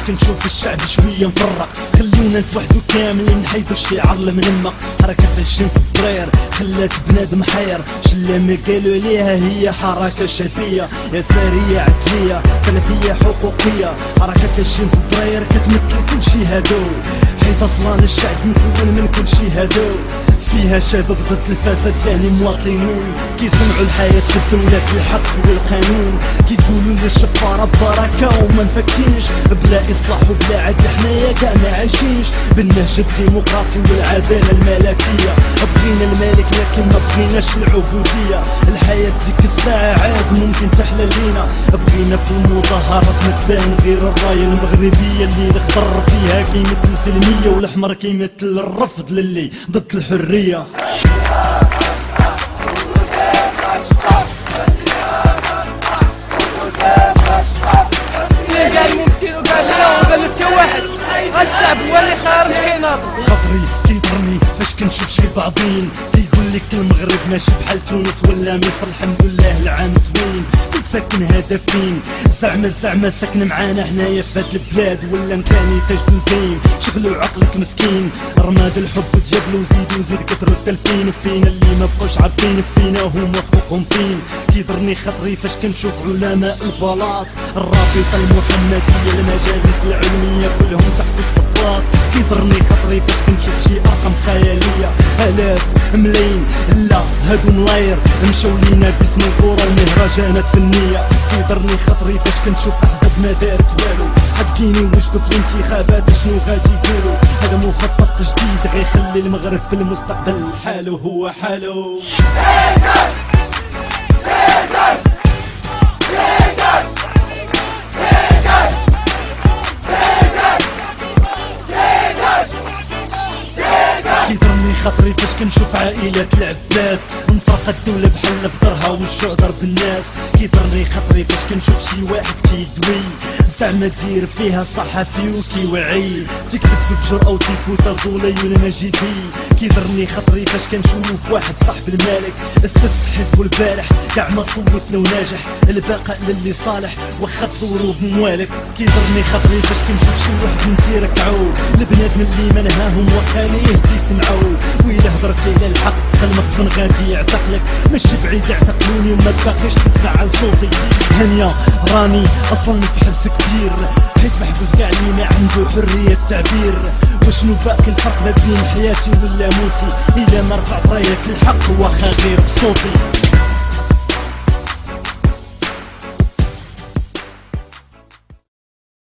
كنشوف الشعب شويه مفرق. خلونا نتوحدو كاملين نحيدو الشعار المنمق. حركة الجنف الضرير خلات بنادم حير، شلا ما قالوا عليها هي حركة شعبية يسارية عدلية سلفية حقوقية. حركة الجنف الضرير كتمثل كل شي هادو، حيت اصلا الشعب مكون من كل شي هادو. فيها شباب ضد الفساد يعني مواطنون، كيصنعوا الحياة في الدولة بالحق والقانون. كيقولوا للشفارة بركة وما نفكينش، بلا إصلاح وبلا عدل حنايا كاع ما عايشينش بالنهج الديمقراطي والعدالة الملكية. بغينا الملك لكن ما بغيناش العبودية. الحياة ديك الساعة عاد ممكن تحلى لينا. بغينا في المظاهرات نتبان غير الراية المغربية اللي الخضر فيها كيمثل السلمية والأحمر كيمثل الرفض للي ضد الحرية. اللي قال ممثل وقال لا وقال حتى واحد، الشعب هو اللي خارج كيناضل. خاطري كيضرني فاش كنشوف شي بعضين كيقول لك المغرب ماشي بحال تونس ولا مصر، الحمد لله العام زوين كنت ساكن هذا فين. زعما ساكن معانا حنايا في هاد البلاد ولا نتاني تاجدو زين. شغلوا عقلك مسكين، رماد الحب تجابلو زيد كترو التلفين. فينا اللي ما بقوش عارفين فينا هما حقوقهم فين. كيضرني خاطري فاش كنشوف علماء البلاط، الرابطة المحمدية المجالس العلمية كلهم تحت الصباط. كيضرني خاطري فاش كنشوف شي ارقام خيالية، آلاف ملايين لا هادو ملاير مشاو لينا باسم الكورة والمهرجانات فنية. كيضرني خاطري فاش كنشوف احزاب ما دارت والو، حد كيني وجدوا في الانتخابات شنو غادي يديروا. هذا مخطط جديد غيخلي المغرب في المستقبل حاله هو حاله. كيضرني خاطري فاش كنشوف عائلة العباس مفرقة الدولة بحال بدرها والجوع ضرب الناس. كيضرني خاطري فاش كنشوف شي واحد كيدوي زعما دير فيها صحفي وكيوعي، تكتب بجرأة وتيفوت زولي ولا مجيدي. كيضرني خاطري فاش كنشوف واحد صاحب المالك اسس حزبو البارح كاع ما صوتنا وناجح، البقاء للي صالح واخا تصورو بموالك. كيضرني خاطري فاش كنشوف شي واحد نتيركعو البنادم اللي منهاهم واخا يهدي يسمعو. وإلا هضرتي على الحق المخزن غادي يعتقلك، ماشي بعيد يعتقلوني وما باقيش تسمع عن صوتي. هانية راني اصلا في حبس كبير حيت محبوس كاع اللي ما عنده حرية التعبير. وشنو باقي الفرق ما بين حياتي ولا موتي؟ إلا ما رفعت راية الحق واخا غير بصوتي.